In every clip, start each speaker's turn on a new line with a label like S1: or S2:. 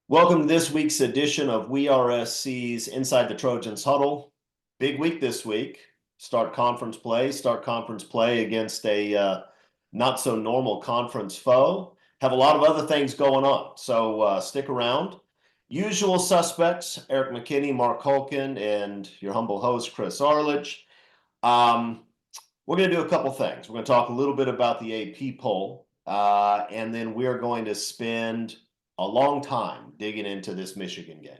S1: Welcome to this week's edition of WeAreSC's Inside the Trojans Huddle. Big week this week. Start conference play against a not so normal conference foe. Have a lot of other things going on, so stick around. Usual suspects: Eric McKinney, Mark Holkin, and your humble host Chris Arledge. Um, we're going to do a couple things. We're going to talk a little bit about the AP poll, and then we're going to spend a long time digging into this Michigan game.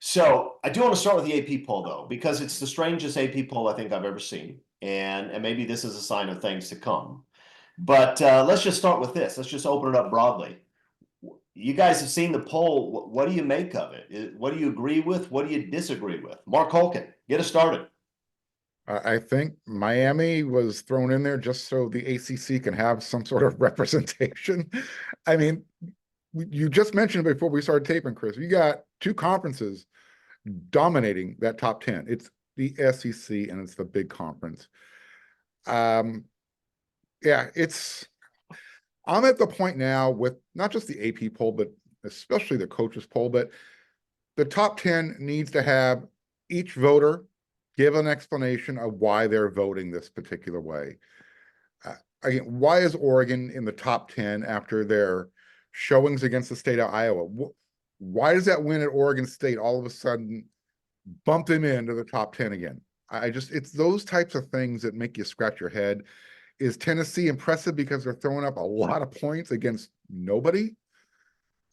S1: So I do want to start with the AP poll, though, because it's the strangest AP poll I think I've ever seen, and maybe this is a sign of things to come. But let's just start with this. Let's just open it up broadly. You guys have seen the poll. What do you make of it? What do you agree with? What do you disagree with? Mark Holkin, get us started.
S2: I think Miami was thrown in there just so the ACC can have some sort of representation. I mean, you just mentioned before we started taping, Chris, you got two conferences dominating that top 10. It's the SEC and it's the big conference. Yeah, I'm at the point now with not just the AP poll, but especially the coaches poll, but the top 10 needs to have each voter give an explanation of why they're voting this particular way. Again, why is Oregon in the top 10 after their showings against the state of Iowa? Why does that win at Oregon State all of a sudden bump them into the top 10 again? It's those types of things that make you scratch your head. Is Tennessee impressive because they're throwing up a lot of points against nobody?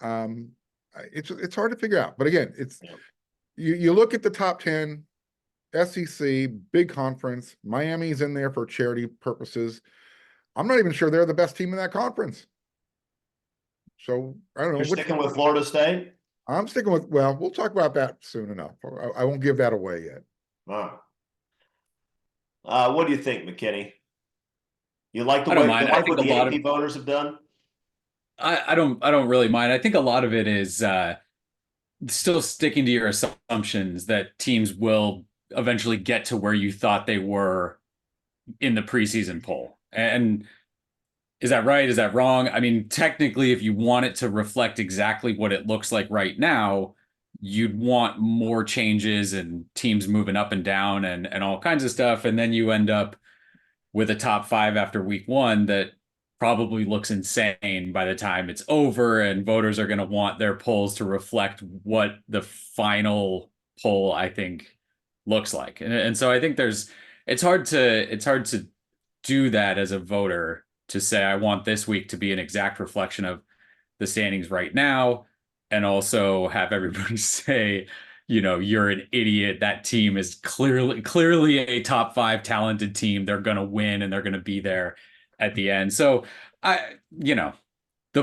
S2: It's hard to figure out. But again, you look at the top 10, SEC, big conference, Miami's in there for charity purposes. I'm not even sure they're the best team in that conference. So I don't know.
S1: You're sticking with Florida State?
S2: I'm sticking with, well, we'll talk about that soon enough. I won't give that away yet.
S1: What do you think, McKinney? You like the
S3: I don't
S1: way you
S3: mind. I
S1: like
S3: think
S1: what
S3: a
S1: the
S3: lot
S1: AP
S3: of
S1: voters have done?
S3: I don't really mind. I think a lot of it is still sticking to your assumptions that teams will eventually get to where you thought they were in the preseason poll. And is that right? Is that wrong? I mean, technically, if you want it to reflect exactly what it looks like right now, you'd want more changes and teams moving up and down and all kinds of stuff. And then you end up with a top five after week one that probably looks insane by the time it's over, and voters are going to want their polls to reflect what the final poll, I think, looks like. And so I think it's hard to do that as a voter, to say I want this week to be an exact reflection of the standings right now, and also have everybody say, you're an idiot. That team is clearly a top five talented team. They're going to win and they're going to be there at the end. So the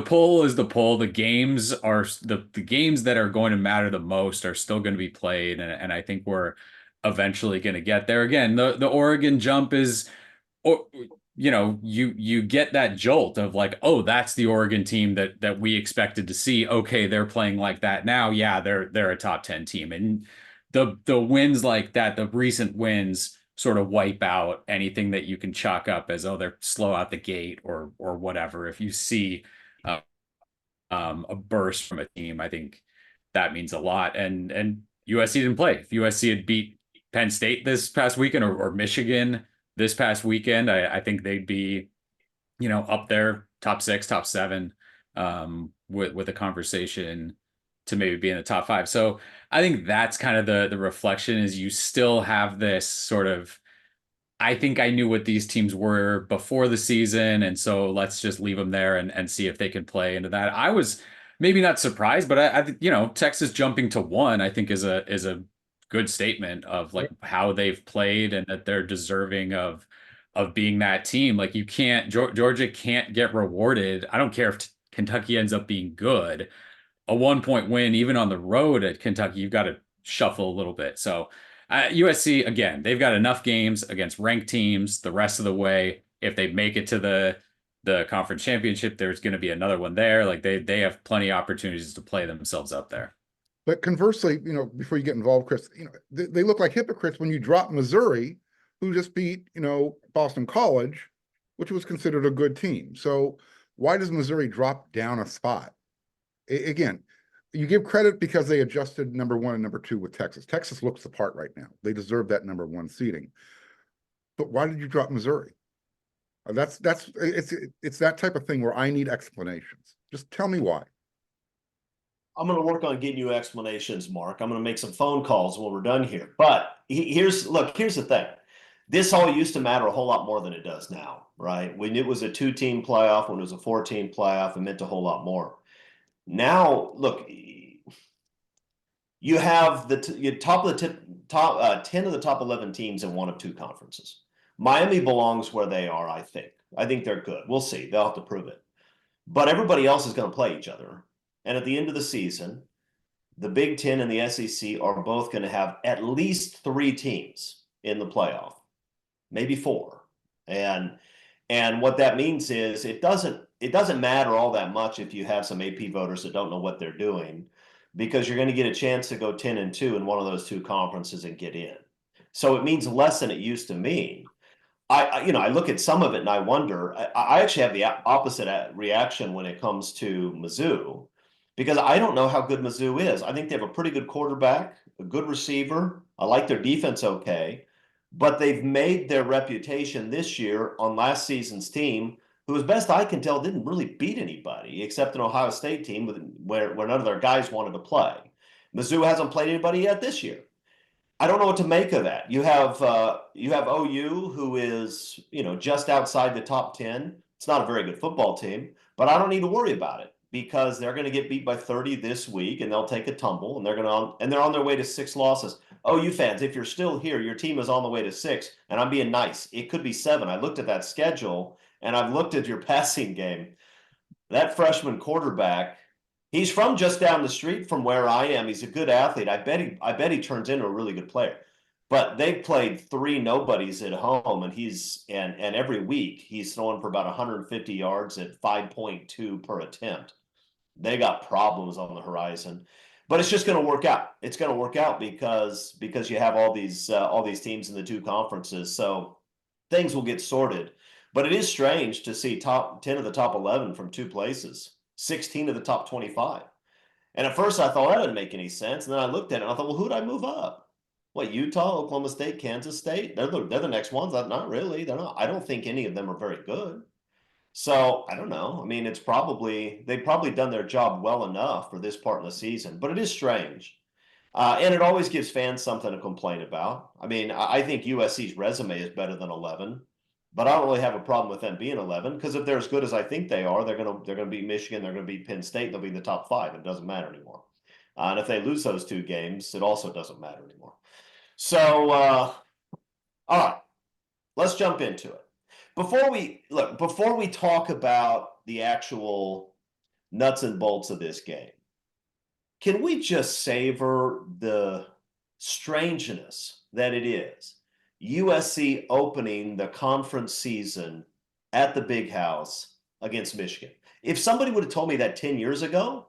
S3: poll is the poll. The games are the games that are going to matter the most are still going to be played. And I think we're eventually going to get there. Again, the Oregon jump is, or you get that jolt of like, oh, that's the Oregon team that we expected to see. Okay, they're playing like that now. Yeah, they're a top 10 team. And the wins like that, the recent wins, sort of wipe out anything that you can chalk up as, oh, they're slow out the gate or whatever. If you see uh, a burst from a team, I think that means a lot. And USC didn't play. If USC had beat Penn State this past weekend, or Michigan this past weekend, I think they'd be, up there, top six, top seven, with a conversation to maybe be in the top five. So I think that's kind of the reflection, is you still have this sort of, I think I knew what these teams were before the season, and so let's just leave them there and see if they can play into that. I was maybe not surprised, but Texas jumping to one, I think is a good statement of like how they've played and that they're deserving of being that team. Like, you can't, Georgia can't get rewarded. I don't care if Kentucky ends up being good. A 1 point win, even on the road at Kentucky, you've got to shuffle a little bit. So USC, again, they've got enough games against ranked teams the rest of the way. If they make it to the conference championship, there's going to be another one there. Like, they have plenty of opportunities to play themselves up there.
S2: But conversely, before you get involved, Chris, they look like hypocrites when you drop Missouri, who just beat, Boston College, which was considered a good team. So why does Missouri drop down a spot? Again, you give credit because they adjusted number 1 and number 2 with Texas. Texas looks the part right now. They deserve that number 1 seeding. But why did you drop Missouri? It's that type of thing where I need explanations. Just tell me why.
S1: I'm going to work on getting you explanations, Mark. I'm going to make some phone calls when we're done here. But here's the thing. This all used to matter a whole lot more than it does now, right? When it was a 2-team playoff, when it was a 4-team playoff, it meant a whole lot more. Now, look, you have the top 10 of the top 11 teams in one of 2 conferences. Miami belongs where they are, I think. I think they're good. We'll see. They'll have to prove it. But everybody else is going to play each other. And at the end of the season, the Big Ten and the SEC are both going to have at least 3 teams in the playoff, maybe 4. And what that means is it doesn't matter all that much if you have some AP voters that don't know what they're doing, because you're going to get a chance to go 10-2 in one of those 2 conferences and get in. So it means less than it used to mean. I look at some of it and I wonder. I actually have the opposite reaction when it comes to Mizzou, because I don't know how good Mizzou is. I think they have a pretty good quarterback, a good receiver. I like their defense okay, but they've made their reputation this year on last season's team, who, as best I can tell, didn't really beat anybody except an Ohio State team where none of their guys wanted to play. Mizzou hasn't played anybody yet this year. I don't know what to make of that. You have OU, who is, just outside the top 10. It's not a very good football team, but I don't need to worry about it because they're going to get beat by 30 this week and they'll take a tumble and they're on their way to 6 losses. OU fans, if you're still here, your team is on the way to 6, and I'm being nice. It could be 7. I looked at that schedule and I've looked at your passing game. That freshman quarterback, he's from just down the street from where I am. He's a good athlete. I bet he turns into a really good player. But they've played 3 nobodies at home, and every week he's throwing for about 150 yards at 5.2 per attempt. They got problems on the horizon, but it's just going to work out. It's going to work out because you have all these teams in the 2 conferences, so things will get sorted. But it is strange to see top 10 of the top 11 from 2 places. 16 of the top 25. And at first I thought that didn't make any sense. And then I looked at it and I thought, well, who'd I move up? What, Utah, Oklahoma State, Kansas State? They're the next ones. Not really. They're not. I don't think any of them are very good. So I don't know. I mean, they've probably done their job well enough for this part of the season, but it is strange. And it always gives fans something to complain about. I mean, I think USC's resume is better than 11. But I don't really have a problem with them being 11, because if they're as good as I think they are, they're gonna beat Michigan, they're gonna beat Penn State, they'll be in the top 5. It doesn't matter anymore. And if they lose those 2 games, it also doesn't matter anymore. So, all right, let's jump into it. Before we talk about the actual nuts and bolts of this game, can we just savor the strangeness that it is? USC opening the conference season at the Big House against Michigan. If somebody would have told me that 10 years ago,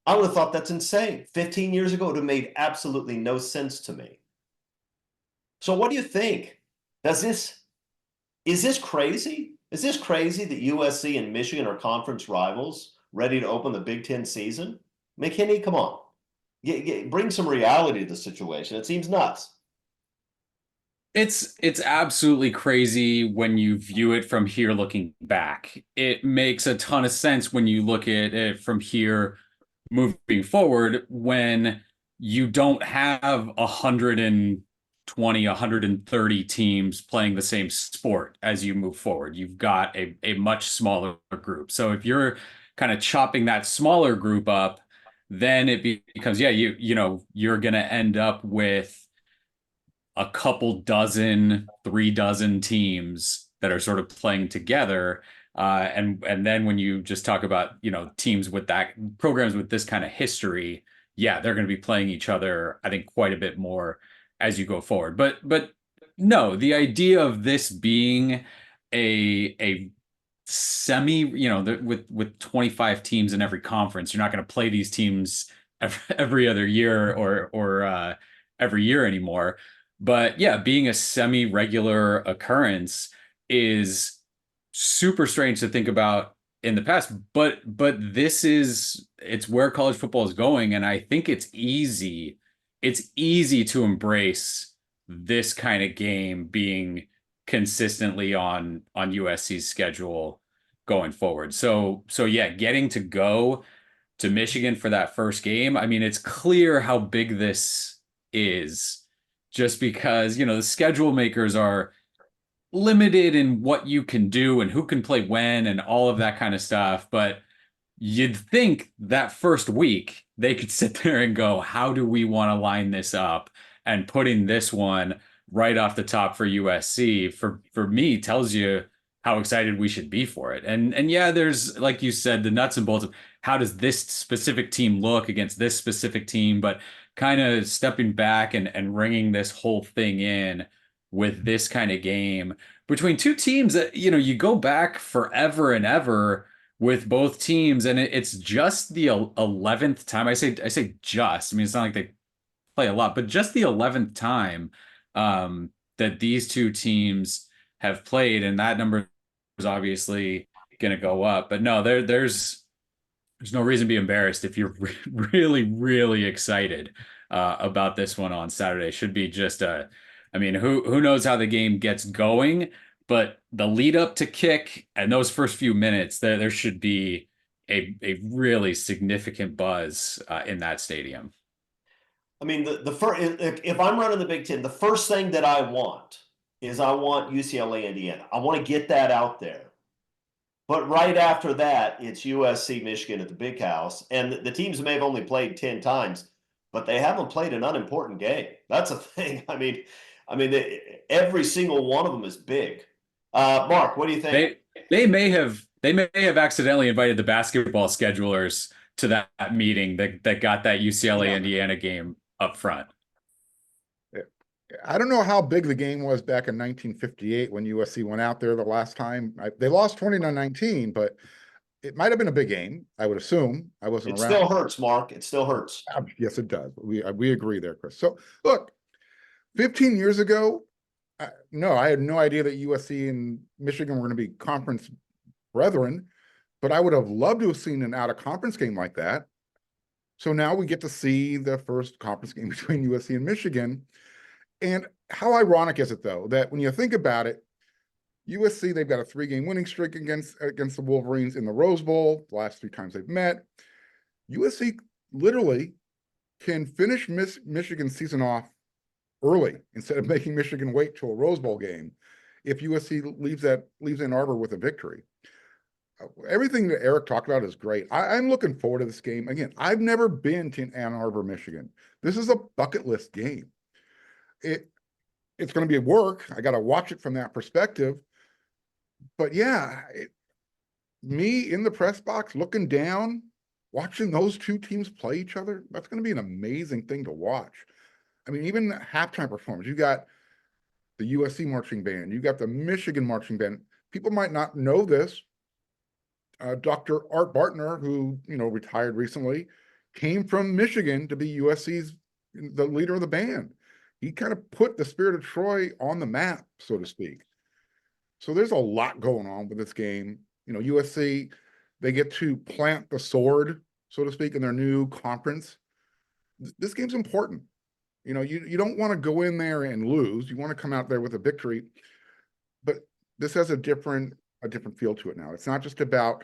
S1: I would have thought that's insane. 15 years ago, it would have made absolutely no sense to me. So what do you think? Is this crazy? Is this crazy that USC and Michigan are conference rivals ready to open the Big Ten season? McKinney, come on. Bring some reality to the situation. It seems nuts.
S3: It's absolutely crazy when you view it from here looking back. It makes a ton of sense when you look at it from here moving forward, when you don't have 120, 130 teams playing the same sport as you move forward. You've got a much smaller group. So if you're kind of chopping that smaller group up, then it becomes, you're going to end up with a couple dozen, 3 dozen teams that are sort of playing together. And then when you just talk about, teams with programs with this kind of history, they're going to be playing each other, I think, quite a bit more as you go forward. But no, the idea of this being a semi, with 25 teams in every conference, you're not going to play these teams every other year or every year anymore. But being a semi-regular occurrence is super strange to think about in the past, but it's where college football is going, and I think it's easy to embrace this kind of game being consistently on USC's schedule going forward. So yeah, getting to go to Michigan for that first game, I mean, it's clear how big this is, just because, the schedule makers are limited in what you can do and who can play when and all of that kind of stuff. But you'd think that first week they could sit there and go, how do we want to line this up? And putting this one right off the top for USC, for me, tells you how excited we should be for it. And yeah, there's, like you said, the nuts and bolts of how does this specific team look against this specific team, but kind of stepping back and ringing this whole thing in with this kind of game between two teams that, you go back forever and ever with both teams, and it's just the 11th time. I say just. I mean, it's not like they play a lot, but just the 11th time that these two teams have played, and that number is obviously going to go up. But no, there's no reason to be embarrassed if you're really, really excited about this one on Saturday. Should be just I mean, who knows how the game gets going, but the lead up to kick and those first few minutes, there should be a really significant buzz in that stadium.
S1: I mean, the first, if I'm running the Big Ten, the first thing that I want UCLA, Indiana. I want to get that out there. But right after that, it's USC, Michigan at the Big House. And the teams may have only played 10 times, but they haven't played an unimportant game. That's a thing. I mean, every single one of them is big. Mark, what do you think?
S3: They may have accidentally invited the basketball schedulers to that meeting that got that UCLA Indiana game up front.
S2: I don't know how big the game was back in 1958 when USC went out there the last time. They lost 20-19, but it might have been a big game, I would assume. I wasn't around.
S1: It still hurts, Mark. It still hurts.
S2: Yes, it does. We agree there, Chris. So look, 15 years ago, no, I had no idea that USC and Michigan were going to be conference brethren, but I would have loved to have seen an out-of-conference game like that. So now we get to see the first conference game between USC and Michigan. And how ironic is it, though, that when you think about it, USC, they've got a 3-game winning streak against the Wolverines in the Rose Bowl, the last 3 times they've met. USC literally can finish Michigan's season off early instead of making Michigan wait till a Rose Bowl game if USC leaves Ann Arbor with a victory. Everything that Eric talked about is great. I'm looking forward to this game. Again, I've never been to Ann Arbor, Michigan. This is a bucket list game. It's going to be work. I got to watch it from that perspective. But yeah, me in the press box looking down, watching those two teams play each other, that's going to be an amazing thing to watch. I mean, even the halftime performance, you got the USC marching band, you got the Michigan marching band. People might not know this. Dr. Art Bartner, who, retired recently, came from Michigan to be USC's, the leader of the band. He kind of put the Spirit of Troy on the map, so to speak. So there's a lot going on with this game. USC, they get to plant the sword, so to speak, in their new conference. This game's important. You don't want to go in there and lose. You want to come out there with a victory. But this has a different feel to it now. It's not just about,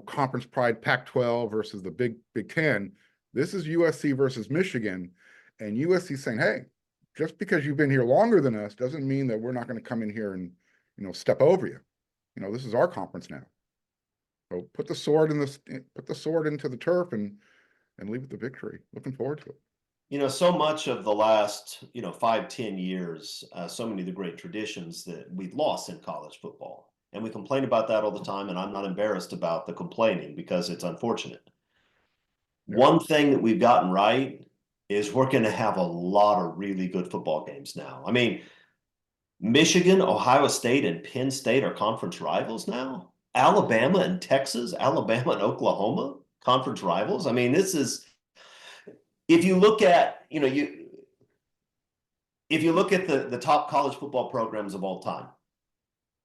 S2: conference pride, Pac-12 versus the Big Ten. This is USC versus Michigan, and USC saying, hey, just because you've been here longer than us doesn't mean that we're not going to come in here and, step over you. This is our conference now. So put the sword into the turf and leave it the victory. Looking forward to it.
S1: So much of the last, 5-10 years, so many of the great traditions that we've lost in college football. And we complain about that all the time, and I'm not embarrassed about the complaining because it's unfortunate. Yeah. One thing that we've gotten right is we're going to have a lot of really good football games now. I mean, Michigan, Ohio State, and Penn State are conference rivals now. Alabama and Texas, Alabama and Oklahoma, conference rivals. I mean, this is, if you look at, if you look at the top college football programs of all time,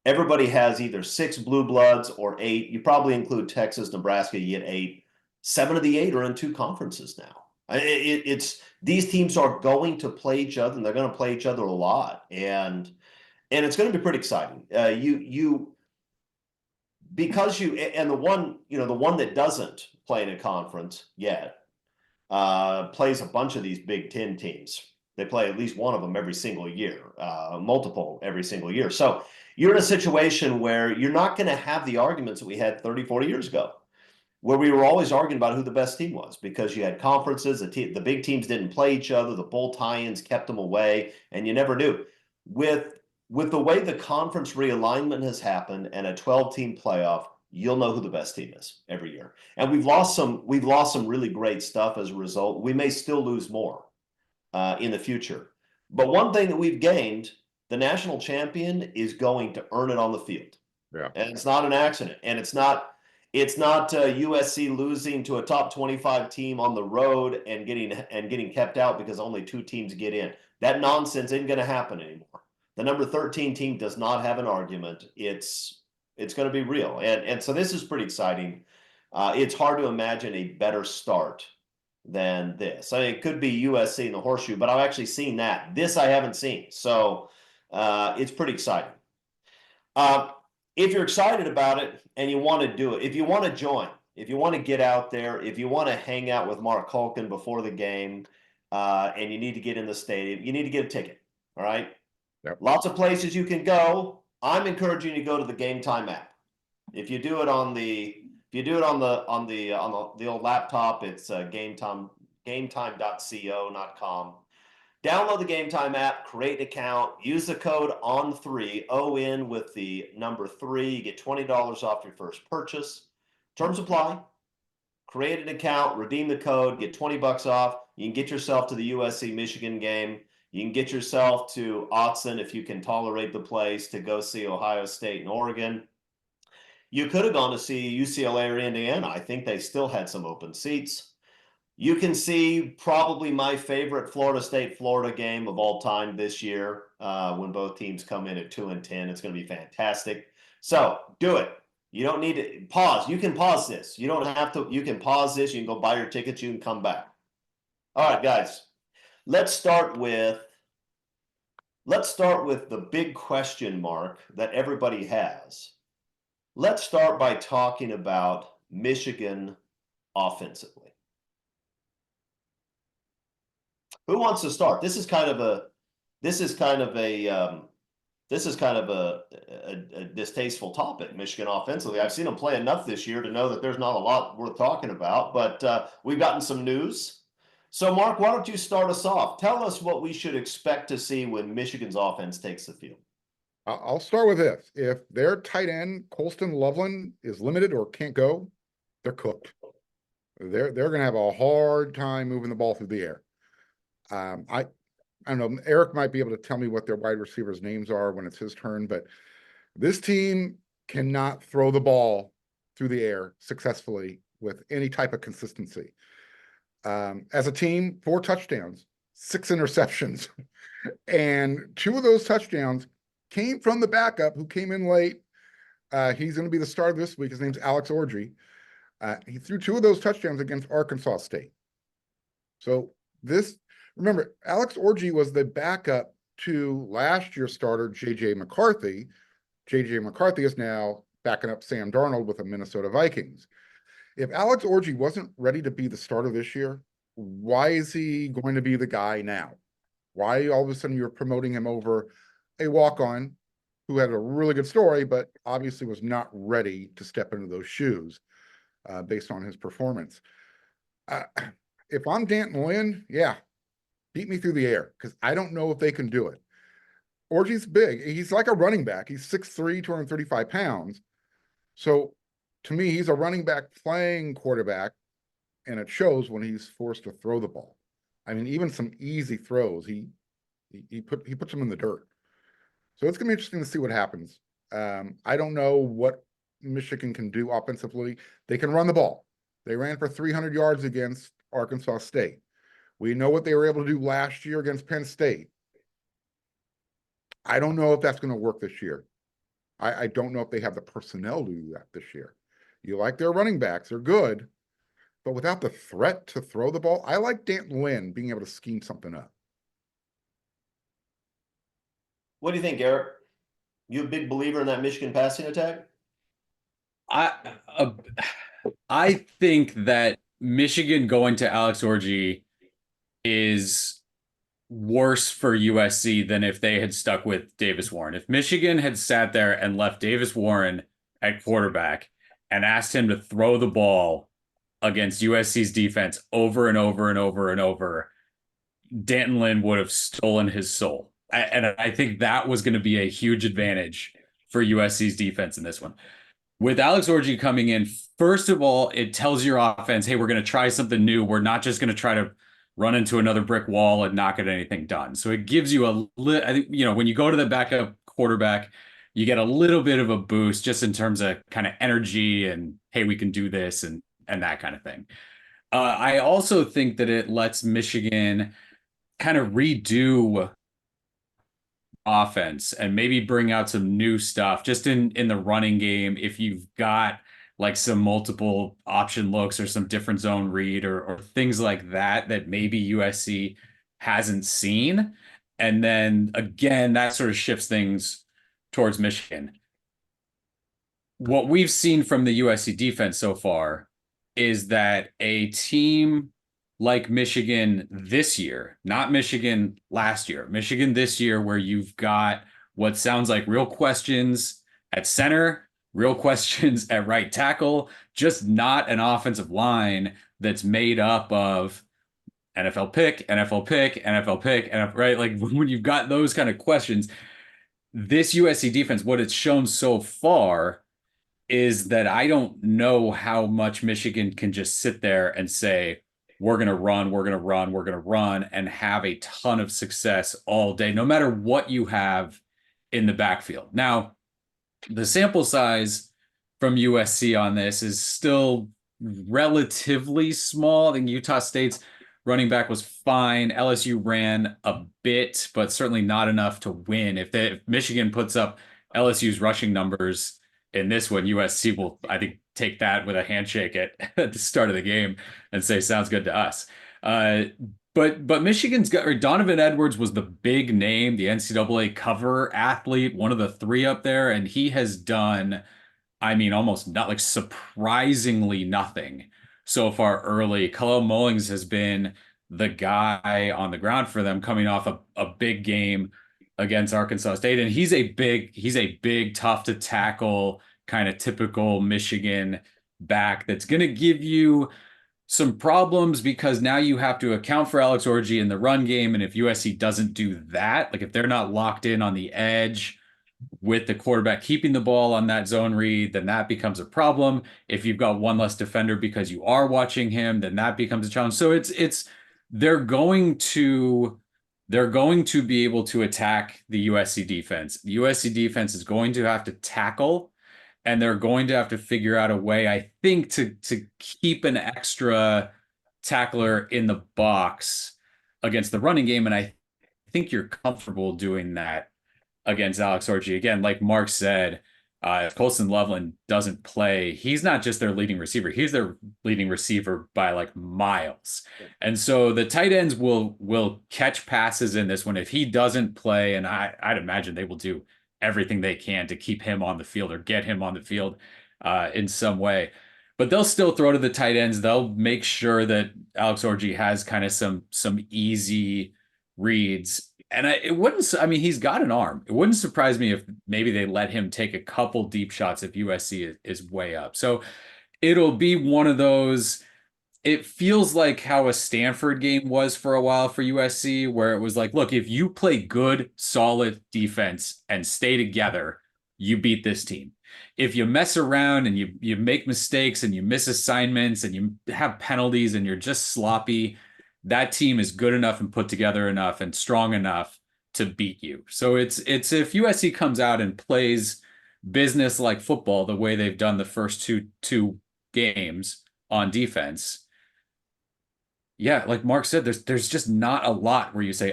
S1: everybody has either 6 blue bloods or 8. You probably include Texas, Nebraska, you get 8. 7 of the 8 are in 2 conferences now. It's these teams are going to play each other, and they're going to play each other a lot, and it's going to be pretty exciting. Because the one that doesn't play in a conference yet plays a bunch of these Big Ten teams. They play at least one of them every single year, multiple every single year. So you're in a situation where you're not going to have the arguments that we had 30, 40 years ago, where we were always arguing about who the best team was because you had conferences, the big teams didn't play each other, the bowl tie-ins kept them away, and you never knew. With the way the conference realignment has happened and a 12-team playoff, you'll know who the best team is every year. And we've lost some really great stuff as a result. We may still lose more in the future. But one thing that we've gained, the national champion is going to earn it on the field.
S2: Yeah.
S1: And it's not an accident. And it's not USC losing to a top 25 team on the road and getting kept out because only 2 teams get in. That nonsense isn't going to happen anymore. The number 13 team does not have an argument. It's going to be real. And so this is pretty exciting. It's hard to imagine a better start than this. I mean, it could be USC in the horseshoe, but I've actually seen that. This I haven't seen. So it's pretty exciting. If you're excited about it and you want to do it, if you want to join, if you want to get out there, if you want to hang out with Mark Culkin before the game, and you need to get in the stadium, you need to get a ticket. All right.
S2: Yep.
S1: Lots of places you can go. I'm encouraging you to go to the Game Time app. If you do it on the old laptop, it's gametime.co, not com. Download the Game Time app, create an account, use the code ON3, ON with the number 3. You get $20 off your first purchase. Terms apply. Create an account, redeem the code, get $20 off. You can get yourself to the USC Michigan game. You can get yourself to Autzen if you can tolerate the place to go see Ohio State and Oregon. You could have gone to see UCLA or Indiana. I think they still had some open seats. You can see probably my favorite Florida State-Florida game of all time this year when both teams come in at 2-10. It's going to be fantastic. So do it. You don't need to pause. You can pause this. You don't have to. You can pause this. You can go buy your tickets. You can come back. All right, guys. Let's start with the big question mark that everybody has. Let's start by talking about Michigan offensively. Who wants to start? This is kind of a distasteful topic, Michigan offensively. I've seen them play enough this year to know that there's not a lot worth talking about, but we've gotten some news. So, Mark, why don't you start us off? Tell us what we should expect to see when Michigan's offense takes the field.
S2: I'll start with this. If their tight end, Colston Loveland, is limited or can't go, they're cooked. They're going to have a hard time moving the ball through the air. I don't know. Eric might be able to tell me what their wide receivers' names are when it's his turn, but this team cannot throw the ball through the air successfully with any type of consistency. As a team, 4 touchdowns, 6 interceptions, and 2 of those touchdowns came from the backup who came in late. He's going to be the starter this week. His name's Alex Orji. He threw 2 of those touchdowns against Arkansas State. So remember, Alex Orji was the backup to last year's starter, J.J. McCarthy. J.J. McCarthy is now backing up Sam Darnold with the Minnesota Vikings. If Alex Orji wasn't ready to be the starter this year, why is he going to be the guy now? Why all of a sudden you're promoting him over a walk-on who had a really good story, but obviously was not ready to step into those shoes based on his performance? If I'm Danton Lynn, yeah, beat me through the air because I don't know if they can do it. Orji's big. He's like a running back. He's 6'3", 235 pounds. So to me, he's a running back playing quarterback, and it shows when he's forced to throw the ball. I mean, even some easy throws, he puts them in the dirt. So it's going to be interesting to see what happens. I don't know what Michigan can do offensively. They can run the ball. They ran for 300 yards against Arkansas State. We know what they were able to do last year against Penn State. I don't know if that's going to work this year. I don't know if they have the personnel to do that this year. You like their running backs, they're good, but without the threat to throw the ball, I like Dan Lynn being able to scheme something up.
S1: What do you think, Eric? You a big believer in that Michigan passing attack?
S3: Uh, I think that Michigan going to Alex Orji is worse for USC than if they had stuck with Davis Warren. If Michigan had sat there and left Davis Warren at quarterback and asked him to throw the ball against USC's defense over and over and over and over, Danton Lynn would have stolen his soul. And I think that was going to be a huge advantage for USC's defense in this one. With Alex Orji coming in, first of all, it tells your offense, hey, we're going to try something new. We're not just going to try to run into another brick wall and not get anything done. So it gives you I think, when you go to the backup quarterback, you get a little bit of a boost just in terms of kind of energy and, hey, we can do this and that kind of thing. I also think that it lets Michigan kind of redo offense and maybe bring out some new stuff just in the running game. If you've got like some multiple option looks or some different zone read or things like that maybe USC hasn't seen. And then again, that sort of shifts things towards Michigan. What we've seen from the USC defense so far is that a team like Michigan this year, not Michigan last year, Michigan this year, where you've got what sounds like real questions at center, real questions at right tackle, just not an offensive line that's made up of NFL pick, NFL pick, NFL pick, NFL, right? Like when you've got those kind of questions, this USC defense, what it's shown so far is that I don't know how much Michigan can just sit there and say, we're going to run, we're going to run, we're going to run, and have a ton of success all day, no matter what you have in the backfield. Now, the sample size from USC on this is still relatively small. I think Utah State's running back was fine. LSU ran a bit, but certainly not enough to win. If Michigan puts up LSU's rushing numbers in this one, USC will, I think, take that with a handshake at the start of the game and say, sounds good to us. But Michigan's got, or Donovan Edwards was the big name, the NCAA cover athlete, one of the three up there, and he has done, I mean, almost not like surprisingly nothing so far early. Khalil Mullings has been the guy on the ground for them coming off a big game against Arkansas State. And he's a big, tough to tackle, kind of typical Michigan back that's going to give you some problems because now you have to account for Alex Orji in the run game. And if USC doesn't do that, like if they're not locked in on the edge with the quarterback keeping the ball on that zone read, then that becomes a problem. If you've got one less defender because you are watching him, then that becomes a challenge. So they're going to be able to attack the USC defense. The USC defense is going to have to tackle, and they're going to have to figure out a way, I think, to keep an extra tackler in the box against the running game. And I think you're comfortable doing that against Alex Orji. Again, like Mark said, if Colston Loveland doesn't play, he's not just their leading receiver. He's their leading receiver by like miles. And so the tight ends will catch passes in this one. If he doesn't play, and I'd imagine they will do everything they can to keep him on the field or get him on the field in some way. But they'll still throw to the tight ends. They'll make sure that Alex Orji has kind of some easy reads. And he's got an arm. It wouldn't surprise me if maybe they let him take a couple deep shots if USC is way up. So it'll be one of those, it feels like how a Stanford game was for a while for USC, where it was like, look, if you play good, solid defense and stay together, you beat this team. If you mess around and you make mistakes and you miss assignments and you have penalties and you're just sloppy, that team is good enough and put together enough and strong enough to beat you. So it's if USC comes out and plays business like football the way they've done the first two games on defense, yeah, like Mark said, there's just not a lot where you say,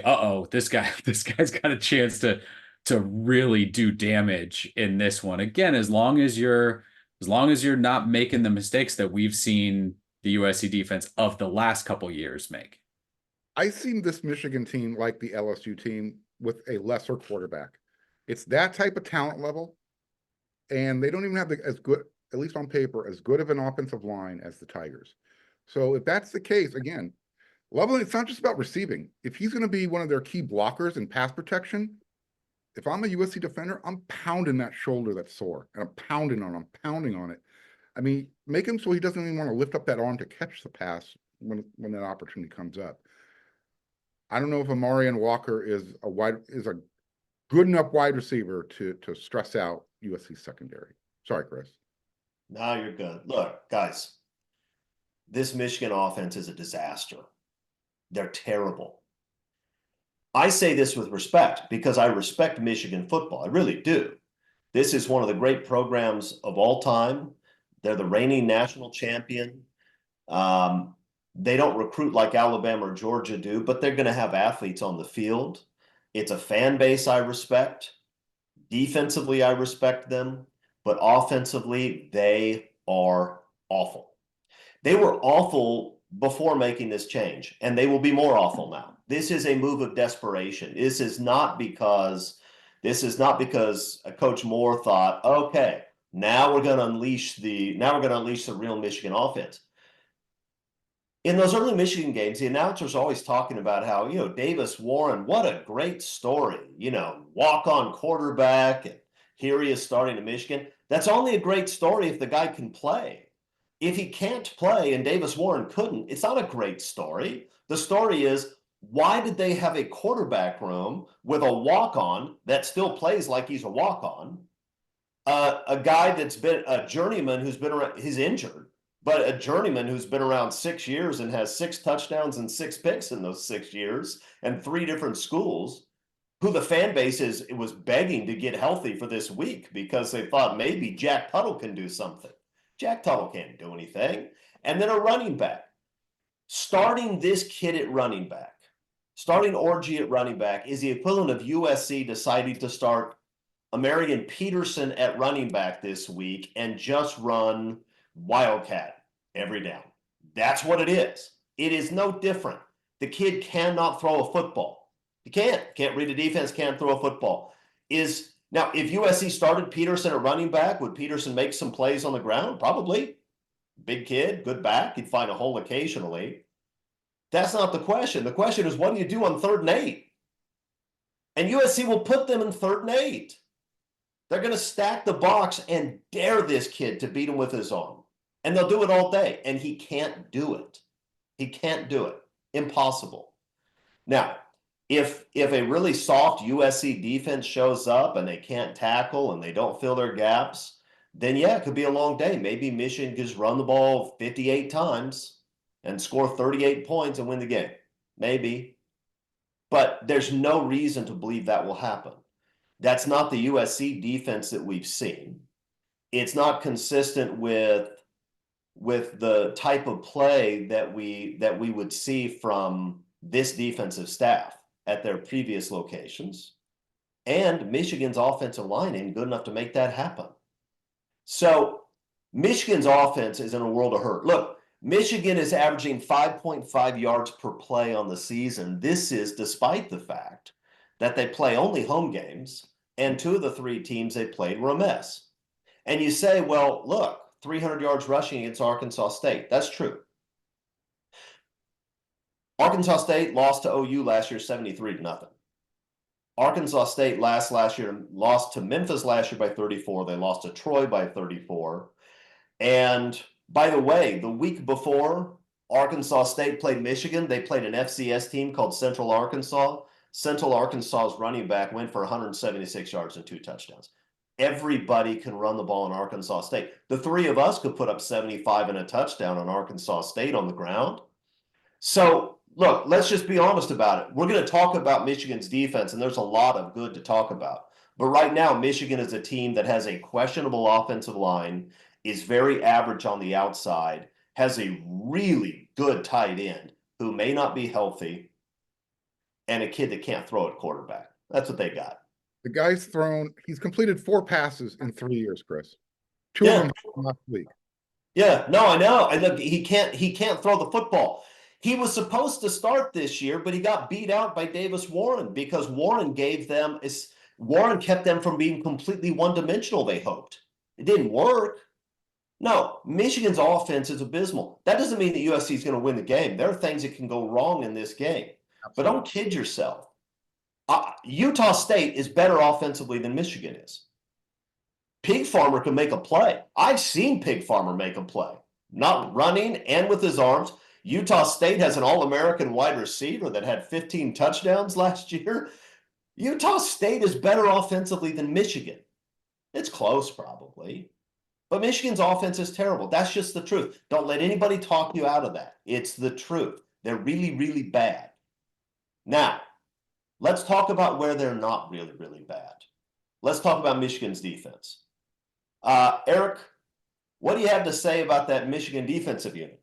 S3: this guy's got a chance to to really do damage in this one. Again, as long as you're not making the mistakes that we've seen the USC defense of the last couple years make.
S2: I seen this Michigan team like the LSU team with a lesser quarterback. It's that type of talent level, and they don't even have as good, at least on paper, as good of an offensive line as the Tigers. So if that's the case, again, leveling, it's not just about receiving. If he's going to be one of their key blockers in pass protection, if I'm a USC defender, I'm pounding that shoulder that's sore, and I'm pounding on it. I mean, make him so he doesn't even want to lift up that arm to catch the pass when that opportunity comes up. I don't know if Amarian Walker is a good enough wide receiver to stress out USC secondary. Sorry, Chris.
S1: No, you're good. Look, guys, this Michigan offense is a disaster. They're terrible. I say this with respect because I respect Michigan football. I really do. This is one of the great programs of all time. They're the reigning national champion. They don't recruit like Alabama or Georgia do, but they're going to have athletes on the field. It's a fan base I respect. Defensively, I respect them. But offensively, they are awful. They were awful before making this change, and they will be more awful now. This is a move of desperation. This is not because Coach Moore thought, okay, now we're going to unleash the real Michigan offense. In those early Michigan games, the announcer's always talking about how, Davis Warren, what a great story, walk-on quarterback, and here he is starting at Michigan. That's only a great story if the guy can play. If he can't play and Davis Warren couldn't, it's not a great story. The story is, why did they have a quarterback room with a walk-on that still plays like he's a walk-on? A guy that's been a journeyman who's been around, he's injured, but a journeyman who's been around 6 years and has 6 touchdowns and 6 picks in those 6 years and 3 different schools, who the fan base was begging to get healthy for this week because they thought maybe Jack Huddle can do something. Jack Tuttle can't do anything. And then a running back. Starting this kid at running back, starting Orgy at running back is the equivalent of USC deciding to start American Peterson at running back this week and just run Wildcat every down. That's what it is. It is no different. The kid cannot throw a football. He can't read a defense, can't throw a football. Now, if USC started Peterson at running back, would Peterson make some plays on the ground? Probably. Big kid, good back. He'd find a hole occasionally. That's not the question. The question is, what do you do on 3rd and 8? And USC will put them in 3rd and 8. They're going to stack the box and dare this kid to beat him with his arm. And they'll do it all day. And he can't do it. He can't do it. Impossible. Now, if a really soft USC defense shows up and they can't tackle and they don't fill their gaps, then yeah, it could be a long day. Maybe Michigan just run the ball 58 times and score 38 points and win the game. Maybe. But there's no reason to believe that will happen. That's not the USC defense that we've seen. It's not consistent with the type of play that we would see from this defensive staff at their previous locations. And Michigan's offensive line ain't good enough to make that happen. So Michigan's offense is in a world of hurt. Look, Michigan is averaging 5.5 yards per play on the season. This is despite the fact that they play only home games, and 2 of the 3 teams they played were a mess. And you say, well, look, 300 yards rushing against Arkansas State. That's true. Arkansas State lost to OU last year 73-0. Arkansas State last year lost to Memphis last year by 34. They lost to Troy by 34. And by the way, the week before Arkansas State played Michigan, they played an FCS team called Central Arkansas. Central Arkansas's running back went for 176 yards and 2 touchdowns. Everybody can run the ball in Arkansas State. The 3 of us could put up 75 and a touchdown on Arkansas State on the ground. So, look, let's just be honest about it. We're going to talk about Michigan's defense, and there's a lot of good to talk about. But right now, Michigan is a team that has a questionable offensive line, is very average on the outside, has a really good tight end who may not be healthy, and a kid that can't throw at quarterback. That's what they got.
S2: The guy's he's completed 4 passes in 3 years, Chris. 2
S1: Yeah.
S2: of them last week.
S1: Yeah, no, I know. And look, he can't throw the football. He was supposed to start this year, but he got beat out by Davis Warren because Warren kept them from being completely one-dimensional, they hoped. It didn't work. No, Michigan's offense is abysmal. That doesn't mean that USC is going to win the game. There are things that can go wrong in this game. But don't kid yourself. Utah State is better offensively than Michigan is. Pig Farmer can make a play. I've seen Pig Farmer make a play, not running and with his arms. Utah State has an All-American wide receiver that had 15 touchdowns last year. Utah State is better offensively than Michigan. It's close, probably. But Michigan's offense is terrible. That's just the truth. Don't let anybody talk you out of that. It's the truth. They're really, really bad. Now, let's talk about where they're not really, really bad. Let's talk about Michigan's defense. Eric, what do you have to say about that Michigan defensive unit?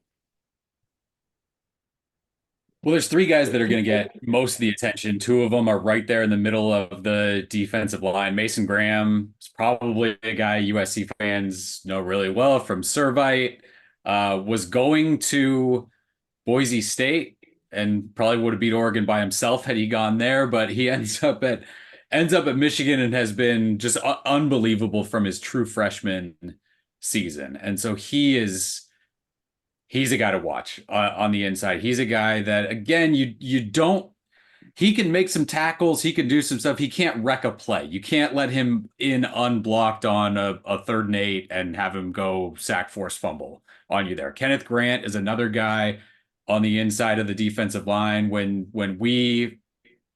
S3: Well, there's 3 guys that are going to get most of the attention. 2 of them are right there in the middle of the defensive line. Mason Graham is probably a guy USC fans know really well from Servite. Was going to Boise State and probably would have beat Oregon by himself had he gone there, but he ends up at Michigan and has been just unbelievable from his true freshman season. And so he's a guy to watch on the inside. He's a guy that, again, he can make some tackles. He can do some stuff. He can't wreck a play. You can't let him in unblocked on a 3rd and 8 and have him go sack, force, fumble on you there. Kenneth Grant is another guy on the inside of the defensive line. When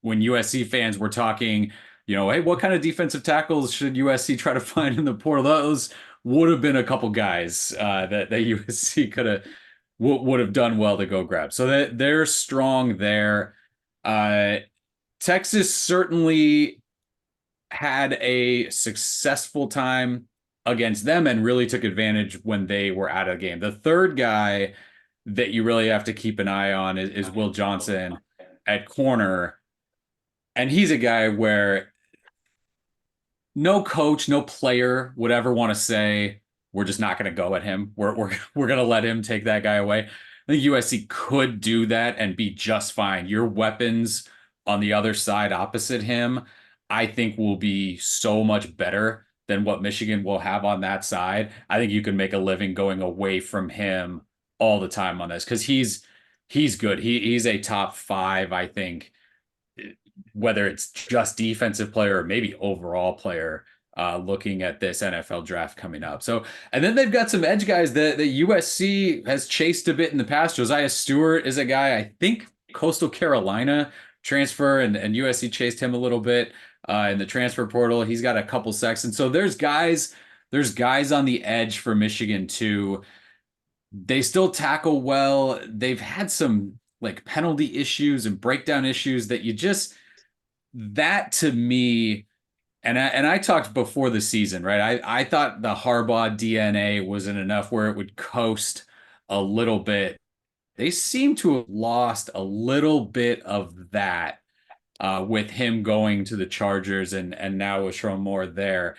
S3: USC fans were talking, hey, what kind of defensive tackles should USC try to find in the portal? Those would have been a couple guys that USC would have done well to go grab. So they're strong there. Texas certainly had a successful time against them and really took advantage when they were out of the game. The 3rd guy that you really have to keep an eye on is Will Johnson at corner. And he's a guy where no coach, no player would ever want to say, we're just not going to go at him. We're going to let him take that guy away. I think USC could do that and be just fine. Your weapons on the other side opposite him, I think, will be so much better than what Michigan will have on that side. I think you can make a living going away from him all the time on this because he's good. He's a top 5, I think, whether it's just defensive player or maybe overall player, looking at this NFL draft coming up. So, and then they've got some edge guys that USC has chased a bit in the past. Josiah Stewart is a guy, I think, Coastal Carolina transfer, and USC chased him a little bit in the transfer portal. He's got a couple sacks. And so there's guys on the edge for Michigan too. They still tackle well. They've had some like penalty issues and breakdown issues that to me, and I talked before the season, right? I thought the Harbaugh DNA wasn't enough where it would coast a little bit. They seem to have lost a little bit of that with him going to the Chargers and now with Sherman Moore there.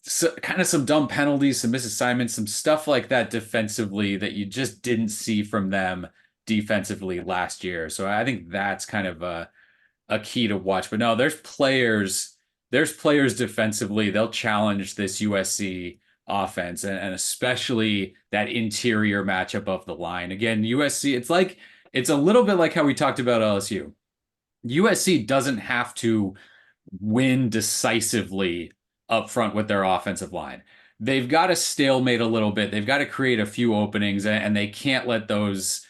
S3: So kind of some dumb penalties, some misassignments, some stuff like that defensively that you just didn't see from them defensively last year. So I think that's kind of a key to watch. But no, there's players defensively. They'll challenge this USC offense and especially that interior matchup of the line. Again, USC, it's a little bit like how we talked about LSU. USC doesn't have to win decisively up front with their offensive line. They've got to stalemate a little bit. They've got to create a few openings, and they can't let those